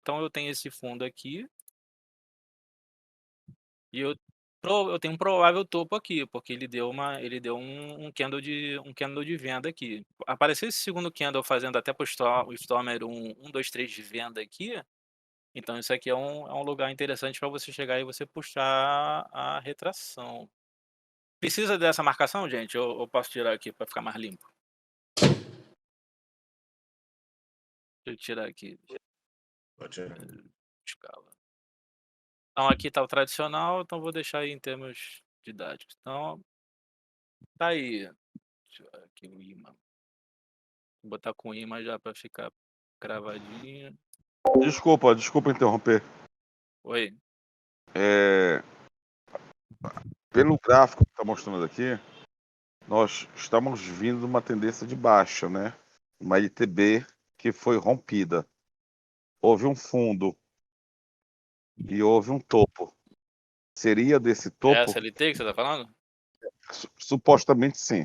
Então eu tenho esse fundo aqui e eu tenho um provável topo aqui, porque ele deu um candle de venda aqui. Apareceu esse segundo candle fazendo até para o Stormer 2, 3 de venda aqui, então isso aqui é um lugar interessante para você chegar e você puxar a retração. Precisa dessa marcação, gente? Ou posso tirar aqui para ficar mais limpo? Deixa eu tirar aqui, Pode ir. escala. Então aqui está o tradicional, então vou deixar aí em termos didáticos. Então, tá aí. Deixa eu ver aqui o imã. Vou botar com imã já para ficar cravadinho. Desculpa interromper. Oi. É, pelo gráfico que está mostrando aqui, nós estamos vindo de uma tendência de baixa, né? Uma LTB que foi rompida. Houve um fundo e houve um topo. Seria desse É a topo? CLT que você está falando? Supostamente sim.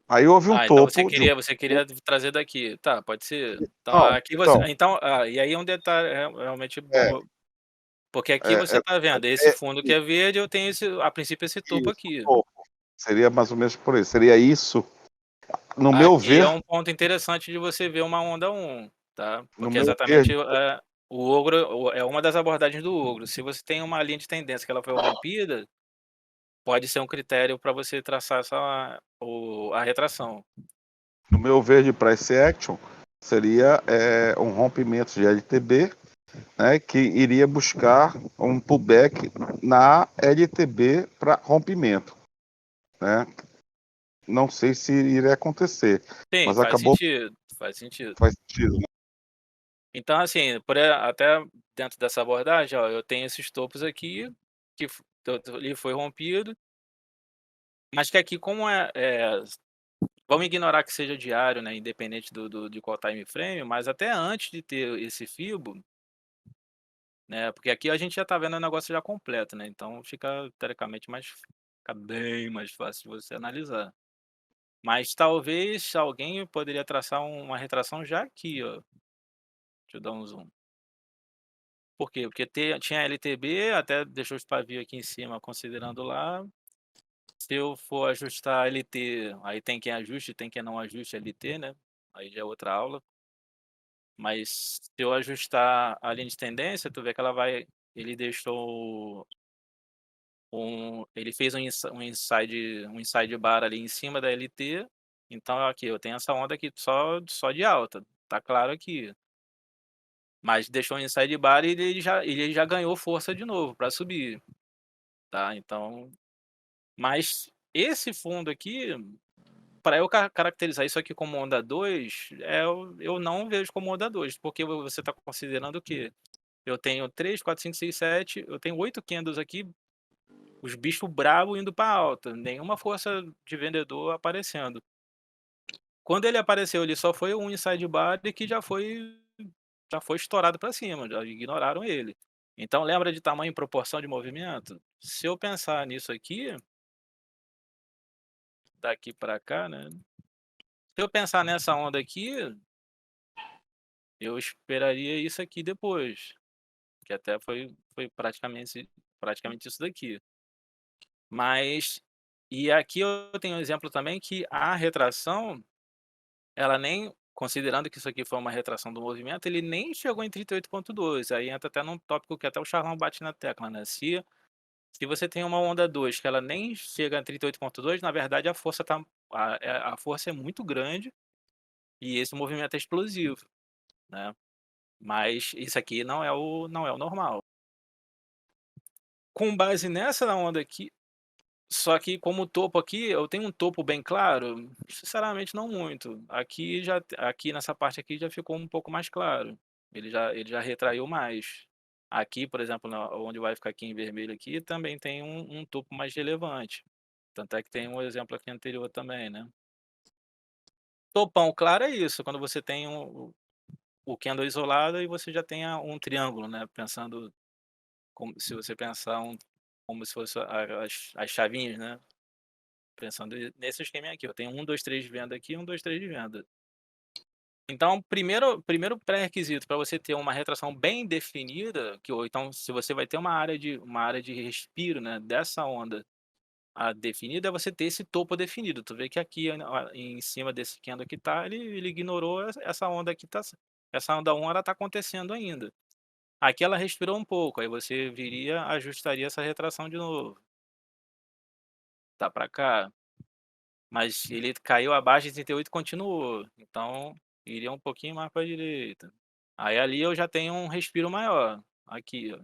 Aí houve um Ah, então topo de um. você queria trazer daqui. Tá, pode ser. Então Não, aqui você então, então, e aí é um detalhe realmente é, bom, porque aqui é, você é, está vendo esse é fundo que é verde, eu tenho a princípio esse topo isso, aqui. topo. Seria mais ou menos por aí. Seria isso, no meu Aqui é ver, um ponto interessante de você ver uma onda um, tá, no porque meu ver, exatamente, o ogro é uma das abordagens do ogro. Se você tem uma linha de tendência que ela foi rompida, pode ser um critério para você traçar a retração. no meu ver de price action, seria um rompimento de LTB, né, que iria buscar um pullback na LTB para rompimento, né? Não sei se iria acontecer, Sim, mas acabou faz sentido. faz sentido, né? Então, assim, até dentro dessa abordagem, ó, eu tenho esses topos aqui, que ele foi rompido, mas que aqui como vamos ignorar que seja diário, né, independente de qual time frame, mas até antes de ter esse fibo, né, porque aqui a gente já tá vendo o negócio já completo, né, então fica teoricamente fica bem mais fácil de você analisar. Mas talvez alguém poderia traçar uma retração já aqui, ó. Deixa eu dar um zoom. Por quê? Porque tinha LTB, até deixou os pavio aqui em cima considerando lá. Se eu for ajustar LT, aí tem quem ajuste, tem quem não ajuste LT, né, aí já é outra aula. Mas se eu ajustar a linha de tendência, tu vê que ele deixou ele fez um inside bar ali em cima da LT, então aqui eu tenho essa onda aqui só de alta, tá claro aqui. Mas deixou um inside bar e ele já ganhou força de novo para subir, tá, então mas esse fundo aqui, para eu caracterizar isso aqui como onda 2, eu não vejo como onda 2, porque você está considerando o quê? Eu tenho 3, 4, 5, 6, 7. Eu tenho 8 candles aqui, os bichos brabo indo para alta, nenhuma força de vendedor aparecendo. Quando ele apareceu, ele só foi um inside bar que já foi estourado para cima, já ignoraram ele. Então lembra de tamanho e proporção de movimento? Se eu pensar nisso aqui, daqui para cá, né, se eu pensar nessa onda aqui, eu esperaria isso aqui depois, que até foi praticamente isso daqui. Mas e aqui eu tenho um exemplo também que a retração, ela nem considerando que isso aqui foi uma retração do movimento, ele nem chegou em 38,2, aí entra até num tópico que até o Charlão bate na tecla, né, se você tem uma onda 2 que ela nem chega em 38,2, na verdade a força a força é muito grande, e esse movimento é explosivo, né, mas isso aqui não é o normal. Com base nessa onda aqui. Só que como topo aqui, eu tenho um topo bem claro? Sinceramente não muito. Aqui nessa parte aqui já ficou um pouco mais claro. Ele já retraiu mais. Aqui, por exemplo, onde vai ficar aqui em vermelho aqui, também tem um topo mais relevante. Tanto é que tem um exemplo aqui anterior também, né. Topão claro é isso, quando você tem o candle isolado e você já tem um triângulo, né, pensando como se você pensar como se fosse as chavinhas, né. Pensando nesse esqueminha aqui, eu tenho 1, 2, 3 de venda aqui, 1, 2, 3 de venda. Então, primeiro pré-requisito para você ter uma retração bem definida, ou então se você vai ter uma área de respiro, né, dessa onda definida, é você ter esse topo definido. Tu vê que aqui em cima desse candle que tá, ele ignorou essa onda aqui, essa onda 1 ela tá acontecendo ainda. Aqui ela respirou um pouco, aí você viria, ajustaria essa retração de novo, tá para cá. Mas ele caiu abaixo de 38 e continuou, então iria um pouquinho mais para a direita. Aí ali eu já tenho um respiro maior, aqui ó.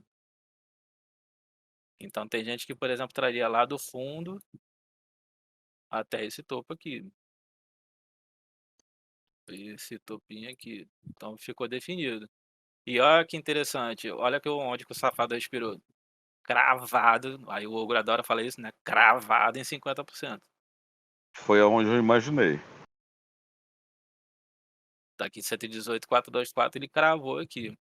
Então tem gente que, por exemplo, traria lá do fundo até esse topo aqui, esse topinho aqui, então ficou definido. E olha que interessante, olha onde que o safado respirou, cravado, aí o ogro adora falar isso, né, cravado em 50%. Foi aonde eu imaginei. Tá aqui 118, 424, ele cravou aqui.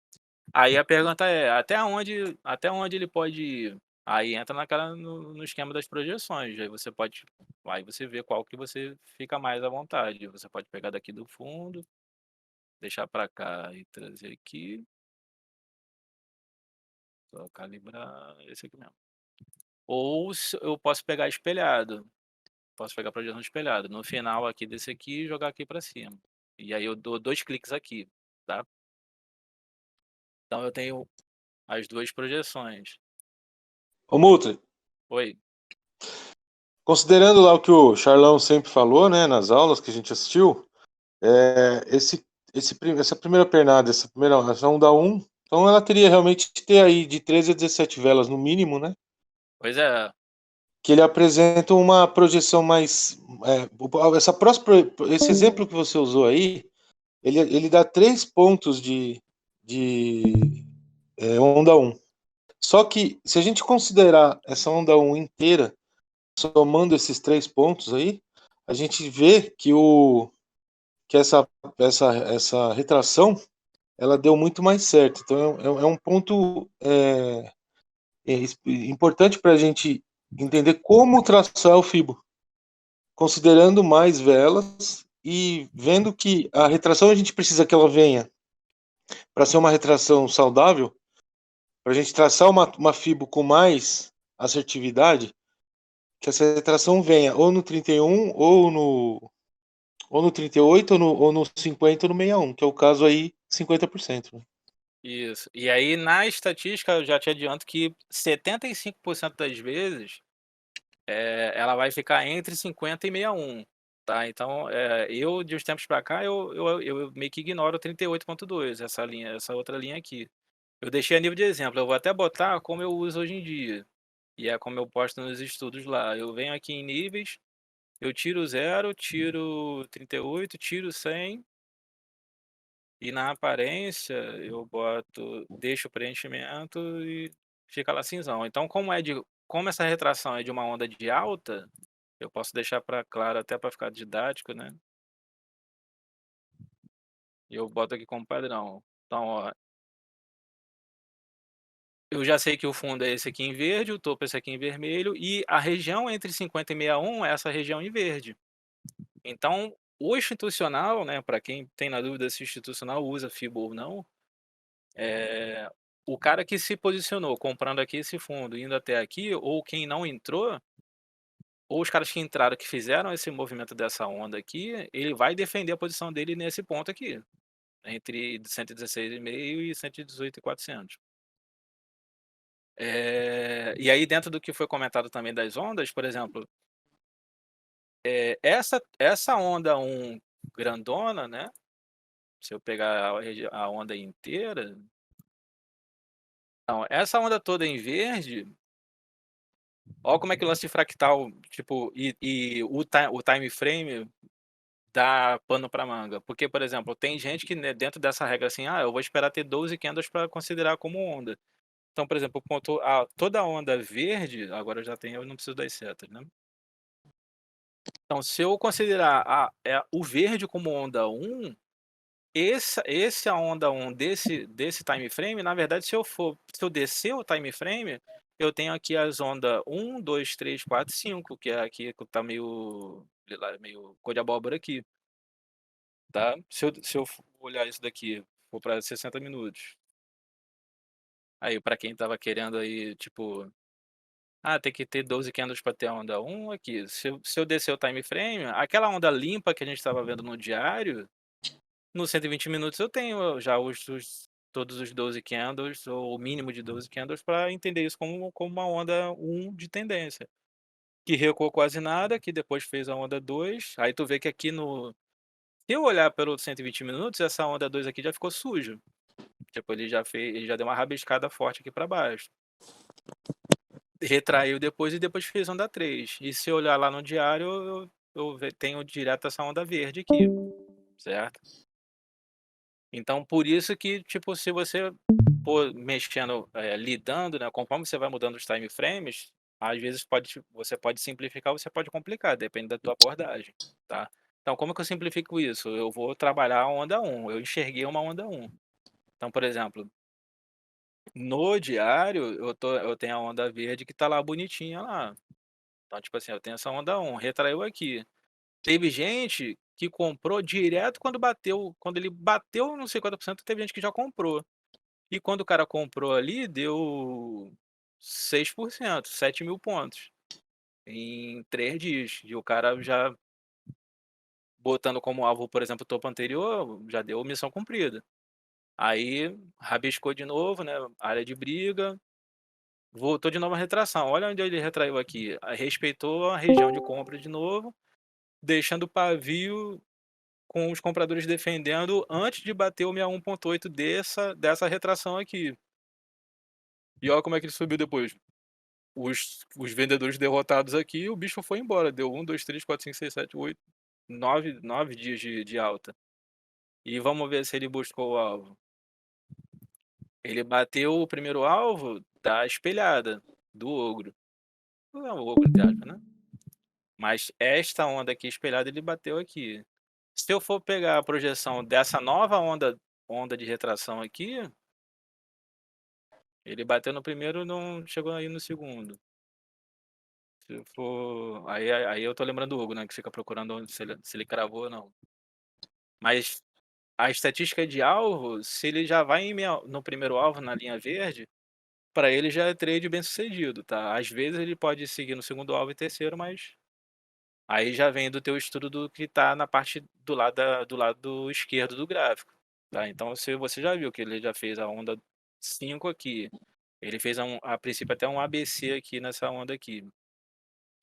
Aí a pergunta é, até onde ele pode ir? Aí entra no esquema das projeções, aí você vê qual que você fica mais à vontade. Você pode pegar daqui do fundo, deixar para cá e trazer aqui, só calibrar esse aqui mesmo. Ou eu posso pegar espelhado, posso pegar a projeção espelhada. No final aqui desse aqui e jogar aqui para cima. E aí eu dou 2 cliques aqui, tá? Então eu tenho as 2 projeções. Ô, Mutre, Oi. considerando lá o que o Charlão sempre falou, né, nas aulas que a gente assistiu, essa primeira pernada, essa onda 1, então ela teria realmente que ter aí de 13 a 17 velas no mínimo, né? Pois é. Que ele apresenta uma projeção mais. Esse exemplo que você usou aí, ele dá 3 pontos de onda 1. Só que se a gente considerar essa onda 1 inteira, somando esses 3 pontos aí, a gente vê que essa retração ela deu muito mais certo. Então é um ponto importante para a gente entender como traçar o FIBO, considerando mais velas e vendo que a retração a gente precisa que ela venha para ser uma retração saudável, para a gente traçar uma FIBO com mais assertividade, que essa retração venha ou no 31 ou no 38 ou no 50 ou no 61, que é o caso aí 50%. Né? Isso. E aí, na estatística, eu já te adianto que 75% das vezes ela vai ficar entre 50 e 61, tá? Então, de uns tempos para cá, eu meio que ignoro o 38,2, essa linha, essa outra linha aqui. Eu deixei a nível de exemplo, eu vou até botar como eu uso hoje em dia, e é como eu posto nos estudos lá. Eu venho aqui em níveis, eu tiro 0, tiro 38, tiro 100. E na aparência eu deixo o preenchimento e fica lá cinzão. Então como essa retração é de uma onda de alta, eu posso deixar para claro até para ficar didático, né, e eu boto aqui como padrão. Então, ó, eu já sei que o fundo é esse aqui em verde, o topo é esse aqui em vermelho e a região entre 50 e 61 é essa região em verde. Então, o institucional, né, para quem tem na dúvida se o institucional usa FIBO ou não, Eh, o cara que se posicionou comprando aqui esse fundo, indo até aqui, ou quem não entrou, ou os caras que entraram que fizeram esse movimento dessa onda aqui, ele vai defender a posição dele nesse ponto aqui, entre 116,5 e 118.400. E aí dentro do que foi comentado também das ondas, por exemplo, essa onda um grandona, né, se eu pegar a onda inteira, então, essa onda toda em verde. Olha como é que o lance de fractal, tipo, e o time frame dá pano para manga. Porque, por exemplo, tem gente que, né, dentro dessa regra assim, eu vou esperar ter 12 candles para considerar como onda. Então, por exemplo, toda onda verde, agora eu não preciso das setas, né? Então, se eu considerar o verde como onda 1, esse a onda 1 desse time frame, na verdade, se eu descer o time frame, eu tenho aqui as ondas 1, 2, 3, 4, 5, que é aqui que tá meio cor de abóbora aqui. tá? Se eu olhar isso daqui, for para 60 minutos, aí para quem estava querendo aí, tipo, tem que ter 12 candles para ter a onda um aqui, se eu descer o time frame, aquela onda limpa que a gente estava vendo no diário, no 120 minutos eu tenho já todos os 12 candles, ou o mínimo de 12 candles, para entender isso como uma onda um de tendência. Que recuou quase nada, que depois fez a onda 2. Aí tu vê que aqui no se eu olhar pelo 120 minutos, essa onda 2 aqui já ficou sujo. Tipo, ele já deu uma rabiscada forte aqui para baixo. Retraiu depois e depois fez onda 3. E se eu olhar lá no diário, tenho direto essa onda verde aqui, certo? Então por isso que, tipo, se você for mexendo, lidando, né, conforme você vai mudando os time frames, às vezes você pode simplificar, você pode complicar, depende da tua abordagem, tá. Então como que eu simplifico isso? Eu vou trabalhar a onda um. Eu enxerguei uma onda um. Então, por exemplo, no diário eu tenho a onda verde que tá lá bonitinha lá. Então, tipo assim, eu tenho essa onda um. Retraiu aqui. Teve gente que comprou direto quando ele bateu não sei quanto por cento, teve gente que já comprou. E quando o cara comprou ali, deu 6%, 7.000 pontos em 3 dias. E o cara já botando como alvo, por exemplo, o topo anterior, já deu missão cumprida. Aí rabiscou de novo, né, área de briga, voltou de novo a retração. Olha onde ele retraiu aqui, respeitou a região de compra de novo, deixando o pavio com os compradores defendendo antes de bater o 61,8 dessa retração aqui. E olha como é que ele subiu depois. Os vendedores derrotados aqui, o bicho foi embora. Deu 1, 2, 3, 4, 5, 6, 7, 8, 9 dias de alta. E vamos ver se ele buscou o alvo. Ele bateu o primeiro alvo da espelhada, do ogro. Não é o ogro, entre aspas, né? Mas esta onda aqui espelhada, ele bateu aqui. Se eu for pegar a projeção dessa nova onda de retração aqui, ele bateu no primeiro e não chegou aí no segundo. Se for. Aí eu tô lembrando do Hugo, né? Que fica procurando se ele cravou ou não. Mas a estatística de alvo, se ele já vai no primeiro alvo, na linha verde, para ele já é trade bem sucedido, tá? Às vezes ele pode seguir no segundo alvo e terceiro, mas aí já vem do teu estudo do que tá na parte do lado esquerdo do gráfico, tá? Então se você já viu que ele já fez a onda 5 aqui, ele fez a princípio até um ABC aqui nessa onda aqui.